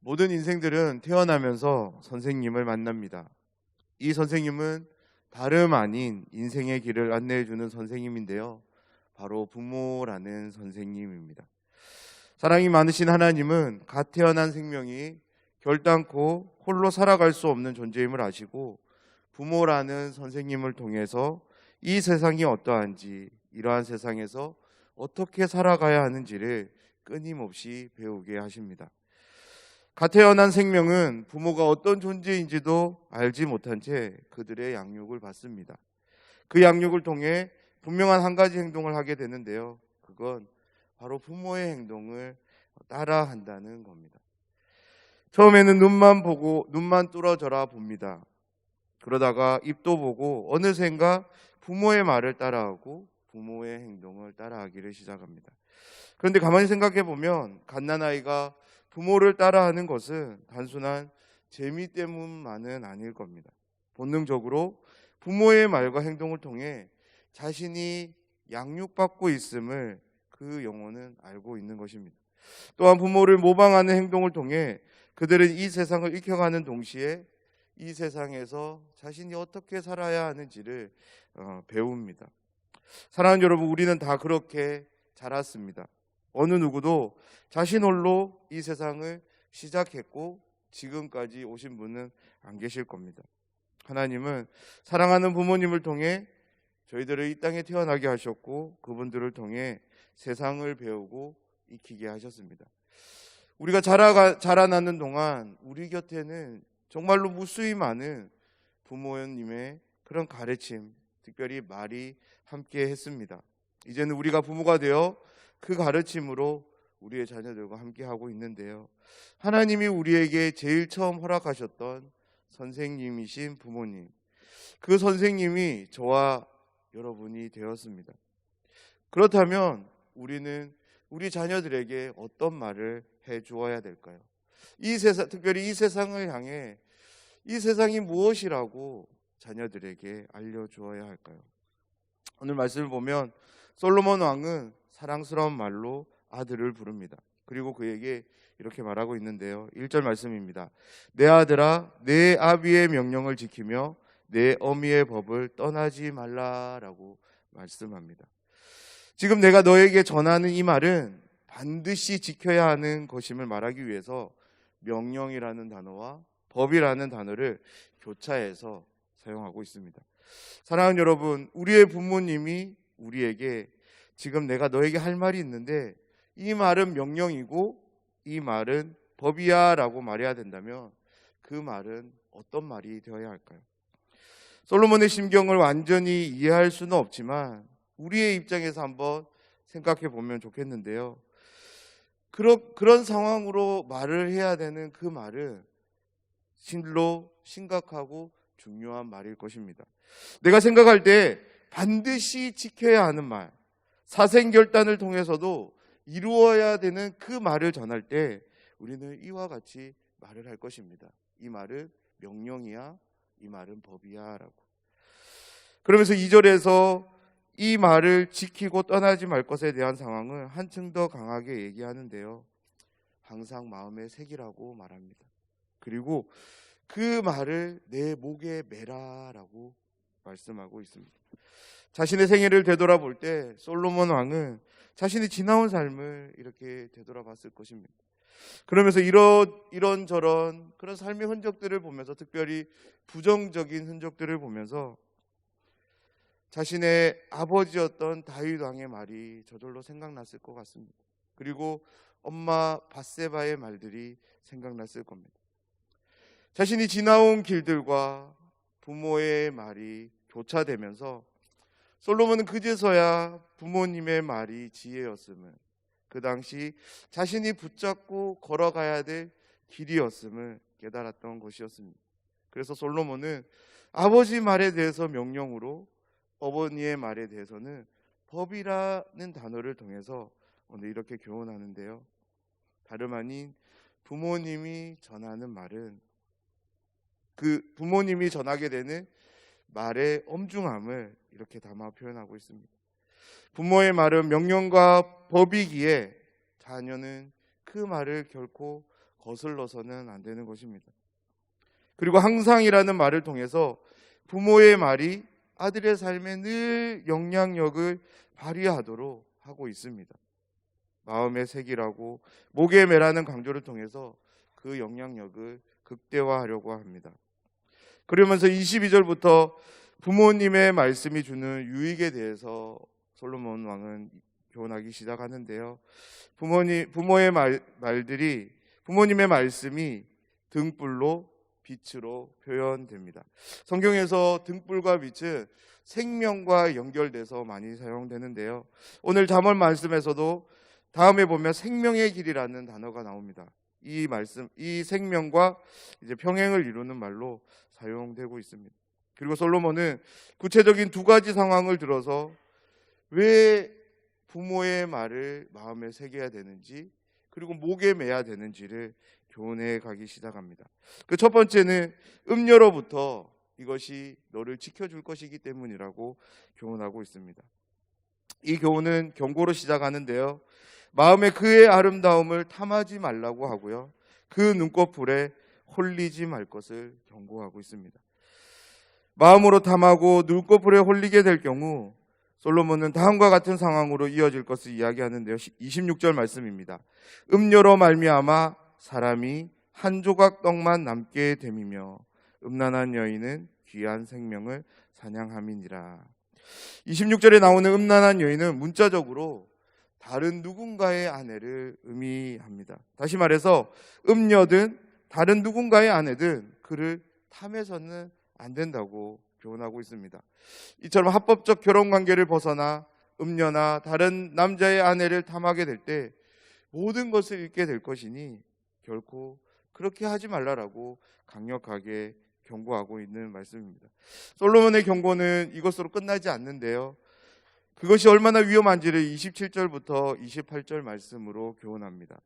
모든 인생들은 태어나면서 선생님을 만납니다. 이 선생님은 다름 아닌 인생의 길을 안내해 주는 선생님인데요. 바로 부모라는 선생님입니다. 사랑이 많으신 하나님은 갓 태어난 생명이 결단코 홀로 살아갈 수 없는 존재임을 아시고 부모라는 선생님을 통해서 이 세상이 어떠한지, 이러한 세상에서 어떻게 살아가야 하는지를 끊임없이 배우게 하십니다. 갓 태어난 생명은 부모가 어떤 존재인지도 알지 못한 채 그들의 양육을 받습니다. 그 양육을 통해 분명한 한 가지 행동을 하게 되는데요. 그건 바로 부모의 행동을 따라한다는 겁니다. 처음에는 눈만 뚫어져라 봅니다. 그러다가 입도 보고 어느샌가 부모의 말을 따라하고 부모의 행동을 따라하기를 시작합니다. 그런데 가만히 생각해 보면 갓난아이가 부모를 따라하는 것은 단순한 재미 때문만은 아닐 겁니다. 본능적으로 부모의 말과 행동을 통해 자신이 양육받고 있음을 그 영혼은 알고 있는 것입니다. 또한 부모를 모방하는 행동을 통해 그들은 이 세상을 익혀가는 동시에 이 세상에서 자신이 어떻게 살아야 하는지를 배웁니다. 사랑하는 여러분, 우리는 다 그렇게 자랐습니다. 어느 누구도 자신 홀로 이 세상을 시작했고 지금까지 오신 분은 안 계실 겁니다. 하나님은 사랑하는 부모님을 통해 저희들을 이 땅에 태어나게 하셨고 그분들을 통해 세상을 배우고 익히게 하셨습니다. 우리가 자라나는 동안 우리 곁에는 정말로 무수히 많은 부모님의 그런 가르침, 특별히 말이 함께 했습니다. 이제는 우리가 부모가 되어 그 가르침으로 우리의 자녀들과 함께 하고 있는데요. 하나님이 우리에게 제일 처음 허락하셨던 선생님이신 부모님, 그 선생님이 저와 여러분이 되었습니다. 그렇다면 우리는 우리 자녀들에게 어떤 말을 해 주어야 될까요? 이 세상, 특별히 이 세상을 향해 이 세상이 무엇이라고 자녀들에게 알려주어야 할까요? 오늘 말씀을 보면 솔로몬 왕은 사랑스러운 말로 아들을 부릅니다. 그리고 그에게 이렇게 말하고 있는데요. 1절 말씀입니다. 내 아들아, 내 아비의 명령을 지키며 내 어미의 법을 떠나지 말라라고 말씀합니다. 지금 내가 너에게 전하는 이 말은 반드시 지켜야 하는 것임을 말하기 위해서 명령이라는 단어와 법이라는 단어를 교차해서 사용하고 있습니다. 사랑하는 여러분, 우리의 부모님이 우리에게 지금 내가 너에게 할 말이 있는데 이 말은 명령이고 이 말은 법이야 라고 말해야 된다면 그 말은 어떤 말이 되어야 할까요? 솔로몬의 심경을 완전히 이해할 수는 없지만 우리의 입장에서 한번 생각해 보면 좋겠는데요. 그런 상황으로 말을 해야 되는 그 말은 실로 심각하고 중요한 말일 것입니다. 내가 생각할 때 반드시 지켜야 하는 말, 사생결단을 통해서도 이루어야 되는 그 말을 전할 때 우리는 이와 같이 말을 할 것입니다. 이 말은 명령이야, 이 말은 법이야 라고. 그러면서 2절에서 이 말을 지키고 떠나지 말 것에 대한 상황을 한층 더 강하게 얘기하는데요. 항상 마음에 새기라고 말합니다. 그리고 그 말을 내 목에 매라라고 말씀하고 있습니다. 자신의 생애를 되돌아볼 때 솔로몬 왕은 자신이 지나온 삶을 이렇게 되돌아봤을 것입니다. 그러면서 이런저런 그런 삶의 흔적들을 보면서, 특별히 부정적인 흔적들을 보면서 자신의 아버지였던 다윗 왕의 말이 저절로 생각났을 것 같습니다. 그리고 엄마 밧세바의 말들이 생각났을 겁니다. 자신이 지나온 길들과 부모의 말이 교차되면서 솔로몬은 그제서야 부모님의 말이 지혜였음을, 그 당시 자신이 붙잡고 걸어가야 될 길이었음을 깨달았던 것이었습니다. 그래서 솔로몬은 아버지 말에 대해서 명령으로, 어머니의 말에 대해서는 법이라는 단어를 통해서 오늘 이렇게 교훈하는데요. 다름 아닌 부모님이 전하는 말은 그 부모님이 전하게 되는 말의 엄중함을 이렇게 담아 표현하고 있습니다. 부모의 말은 명령과 법이기에 자녀는 그 말을 결코 거슬러서는 안 되는 것입니다. 그리고 항상이라는 말을 통해서 부모의 말이 아들의 삶에 늘 영향력을 발휘하도록 하고 있습니다. 마음의 색이라고 목에 매라는 강조를 통해서 그 영향력을 극대화하려고 합니다. 그러면서 22절부터 부모님의 말씀이 주는 유익에 대해서 솔로몬 왕은 교훈하기 시작하는데요. 부모의 부모님의 말씀이 등불로 빛으로 표현됩니다. 성경에서 등불과 빛은 생명과 연결돼서 많이 사용되는데요. 오늘 잠언 말씀에서도 다음에 보면 생명의 길이라는 단어가 나옵니다. 이 생명과 이제 평행을 이루는 말로 사용되고 있습니다. 그리고 솔로몬은 구체적인 두 가지 상황을 들어서 왜 부모의 말을 마음에 새겨야 되는지, 그리고 목에 매야 되는지를 교훈해 가기 시작합니다. 그 첫 번째는 음녀로부터 이것이 너를 지켜줄 것이기 때문이라고 교훈하고 있습니다. 이 교훈은 경고로 시작하는데요. 마음에 그의 아름다움을 탐하지 말라고 하고요. 그 눈꺼풀에 홀리지 말 것을 경고하고 있습니다. 마음으로 탐하고 눈꺼풀에 홀리게 될 경우 솔로몬은 다음과 같은 상황으로 이어질 것을 이야기하는데요. 26절 말씀입니다. 음녀로 말미암아 사람이 한 조각 떡만 남게 됨이며 음란한 여인은 귀한 생명을 사냥함이니라. 26절에 나오는 음란한 여인은 문자적으로 다른 누군가의 아내를 의미합니다. 다시 말해서 음녀든 다른 누군가의 아내든 그를 탐해서는 안 된다고 교훈하고 있습니다. 이처럼 합법적 결혼관계를 벗어나 음녀나 다른 남자의 아내를 탐하게 될 때 모든 것을 잃게 될 것이니 결코 그렇게 하지 말라라고 강력하게 경고하고 있는 말씀입니다. 솔로몬의 경고는 이것으로 끝나지 않는데요. 그것이 얼마나 위험한지를 27절부터 28절 말씀으로 교훈합니다.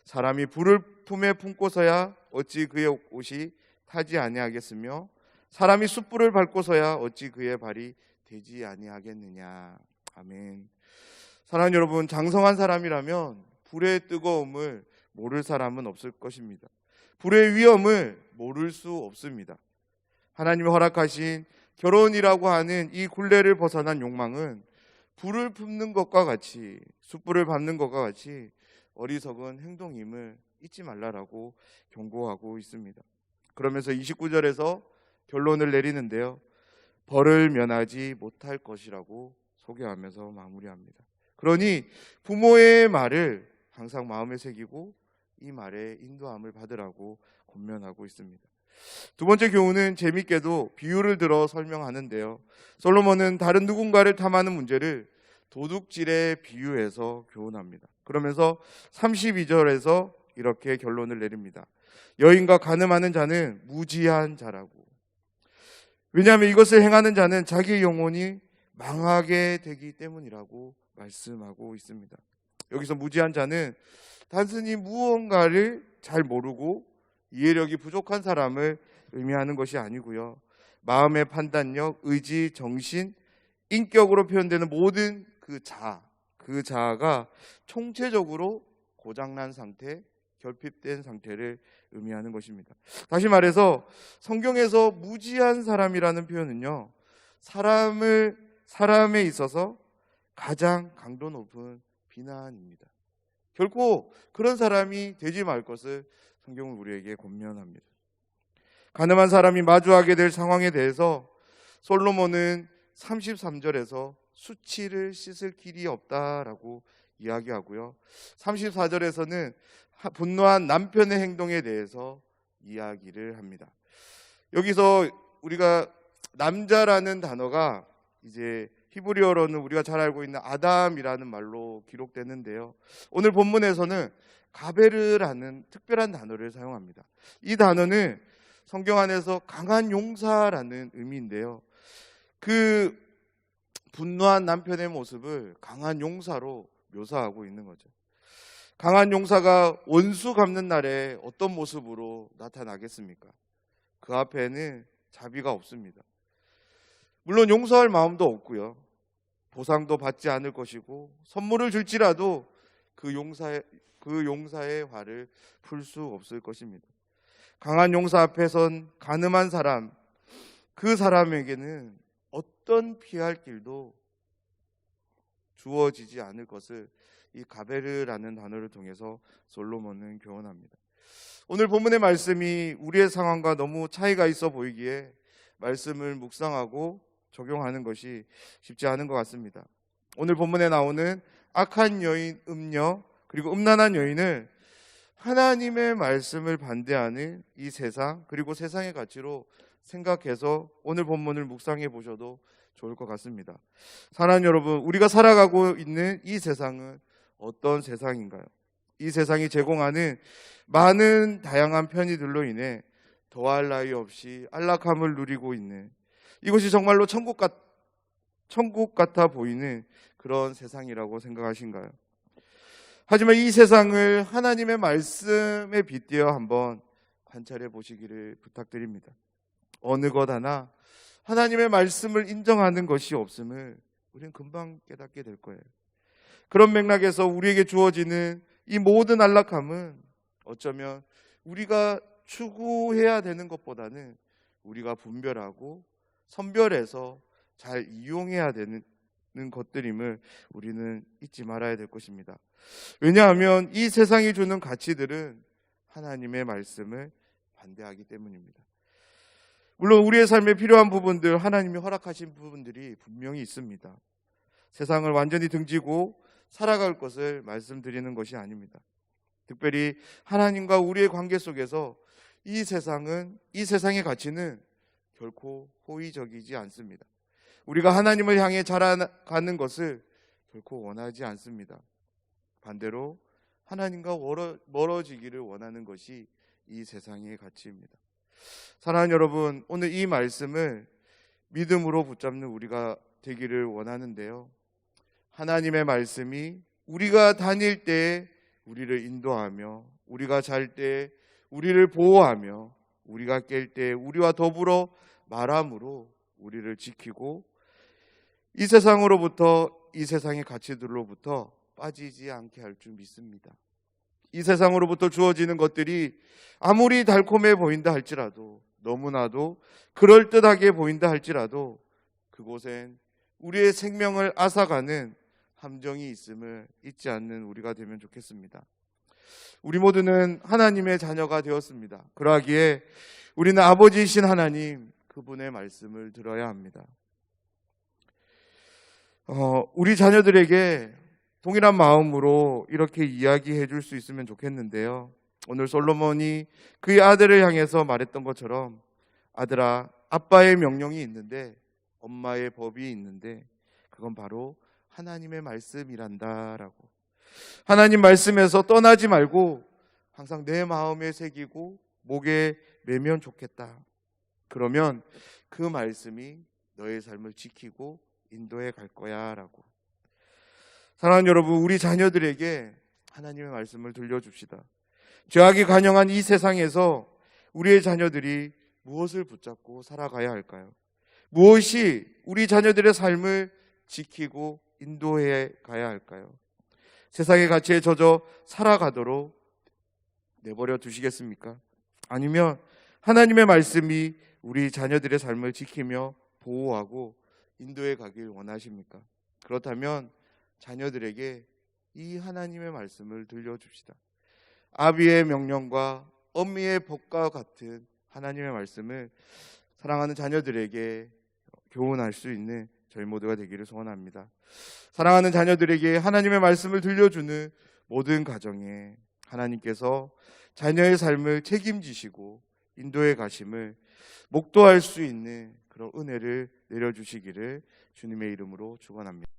사람이 불을 품에 품고서야 어찌 그의 옷이 타지 아니하겠으며 사람이 숯불을 밟고서야 어찌 그의 발이 되지 아니하겠느냐. 아멘. 사랑하는 여러분, 장성한 사람이라면 불의 뜨거움을 모를 사람은 없을 것입니다. 불의 위험을 모를 수 없습니다. 하나님이 허락하신 결혼이라고 하는 이 굴레를 벗어난 욕망은 불을 품는 것과 같이, 숯불을 밟는 것과 같이 어리석은 행동임을 잊지 말라라고 경고하고 있습니다. 그러면서 29절에서 결론을 내리는데요. 벌을 면하지 못할 것이라고 소개하면서 마무리합니다. 그러니 부모의 말을 항상 마음에 새기고 이 말에 인도함을 받으라고 권면하고 있습니다. 두 번째 교훈은 재밌게도 비유를 들어 설명하는데요. 솔로몬은 다른 누군가를 탐하는 문제를 도둑질에 비유해서 교훈합니다. 그러면서 32절에서 이렇게 결론을 내립니다. 여인과 간음하는 자는 무지한 자라고. 왜냐하면 이것을 행하는 자는 자기 영혼이 망하게 되기 때문이라고 말씀하고 있습니다. 여기서 무지한 자는 단순히 무언가를 잘 모르고 이해력이 부족한 사람을 의미하는 것이 아니고요. 마음의 판단력, 의지, 정신, 인격으로 표현되는 모든 그 자아가 총체적으로 고장난 상태, 결핍된 상태를 의미하는 것입니다. 다시 말해서 성경에서 무지한 사람이라는 표현은요, 사람에 있어서 가장 강도 높은 비난입니다. 결코 그런 사람이 되지 말 것을 성경은 우리에게 권면합니다. 가늠한 사람이 마주하게 될 상황에 대해서 솔로몬은 33절에서 수치를 씻을 길이 없다라고 이야기하고요. 34절에서는 분노한 남편의 행동에 대해서 이야기를 합니다. 여기서 우리가 남자라는 단어가 이제 히브리어로는 우리가 잘 알고 있는 아담이라는 말로 기록되는데요. 오늘 본문에서는 가베르라는 특별한 단어를 사용합니다. 이 단어는 성경 안에서 강한 용사라는 의미인데요. 그 분노한 남편의 모습을 강한 용사로 묘사하고 있는 거죠. 강한 용사가 원수 갚는 날에 어떤 모습으로 나타나겠습니까? 그 앞에는 자비가 없습니다. 물론 용서할 마음도 없고요. 보상도 받지 않을 것이고 선물을 줄지라도 그 용사의 화를 풀 수 없을 것입니다. 강한 용사 앞에 선 가늠한 사람, 그 사람에게는 어떤 피할 길도 주어지지 않을 것을 이 가베르라는 단어를 통해서 솔로몬은 교훈합니다. 오늘 본문의 말씀이 우리의 상황과 너무 차이가 있어 보이기에 말씀을 묵상하고 적용하는 것이 쉽지 않은 것 같습니다. 오늘 본문에 나오는 악한 여인 음녀 그리고 음란한 여인을 하나님의 말씀을 반대하는 이 세상 그리고 세상의 가치로 생각해서 오늘 본문을 묵상해 보셔도 좋을 것 같습니다. 사랑하는 여러분, 우리가 살아가고 있는 이 세상은 어떤 세상인가요? 이 세상이 제공하는 많은 다양한 편의들로 인해 더할 나위 없이 안락함을 누리고 있는, 이것이 정말로 천국 같아 보이는 그런 세상이라고 생각하신가요? 하지만 이 세상을 하나님의 말씀에 빗대어 한번 관찰해 보시기를 부탁드립니다. 어느 것 하나 하나님의 말씀을 인정하는 것이 없음을 우리는 금방 깨닫게 될 거예요. 그런 맥락에서 우리에게 주어지는 이 모든 안락함은 어쩌면 우리가 추구해야 되는 것보다는 우리가 분별하고 선별해서 잘 이용해야 되는 것들임을 우리는 잊지 말아야 될 것입니다. 왜냐하면 이 세상이 주는 가치들은 하나님의 말씀을 반대하기 때문입니다. 물론 우리의 삶에 필요한 부분들, 하나님이 허락하신 부분들이 분명히 있습니다. 세상을 완전히 등지고 살아갈 것을 말씀드리는 것이 아닙니다. 특별히 하나님과 우리의 관계 속에서 이 세상의 가치는 결코 호의적이지 않습니다. 우리가 하나님을 향해 자라가는 것을 결코 원하지 않습니다. 반대로 하나님과 멀어지기를 원하는 것이 이 세상의 가치입니다. 사랑하는 여러분, 오늘 이 말씀을 믿음으로 붙잡는 우리가 되기를 원하는데요, 하나님의 말씀이 우리가 다닐 때 우리를 인도하며, 우리가 잘 때 우리를 보호하며, 우리가 깰 때 우리와 더불어 말함으로 우리를 지키고, 이 세상으로부터, 이 세상의 가치들로부터 빠지지 않게 할 줄 믿습니다. 이 세상으로부터 주어지는 것들이 아무리 달콤해 보인다 할지라도, 너무나도 그럴듯하게 보인다 할지라도 그곳엔 우리의 생명을 앗아가는 함정이 있음을 잊지 않는 우리가 되면 좋겠습니다. 우리 모두는 하나님의 자녀가 되었습니다. 그러하기에 우리는 아버지이신 하나님, 그분의 말씀을 들어야 합니다. 우리 자녀들에게 동일한 마음으로 이렇게 이야기해 줄 수 있으면 좋겠는데요, 오늘 솔로몬이 그의 아들을 향해서 말했던 것처럼, 아들아, 아빠의 명령이 있는데, 엄마의 법이 있는데, 그건 바로 하나님의 말씀이란다라고. 하나님 말씀에서 떠나지 말고 항상 내 마음에 새기고 목에 매면 좋겠다. 그러면 그 말씀이 너의 삶을 지키고 인도해 갈 거야 라고. 사랑하는 여러분, 우리 자녀들에게 하나님의 말씀을 들려줍시다. 죄악이 간영한 이 세상에서 우리의 자녀들이 무엇을 붙잡고 살아가야 할까요? 무엇이 우리 자녀들의 삶을 지키고 인도해 가야 할까요? 세상의 가치에 젖어 살아가도록 내버려 두시겠습니까? 아니면 하나님의 말씀이 우리 자녀들의 삶을 지키며 보호하고 인도해 가길 원하십니까? 그렇다면 자녀들에게 이 하나님의 말씀을 들려줍시다. 아비의 명령과 엄미의 법과 같은 하나님의 말씀을 사랑하는 자녀들에게 교훈할 수 있는 저희 모두가 되기를 소원합니다. 사랑하는 자녀들에게 하나님의 말씀을 들려주는 모든 가정에 하나님께서 자녀의 삶을 책임지시고 인도해 가심을 목도할 수 있는 그런 은혜를 내려주시기를 주님의 이름으로 축원합니다.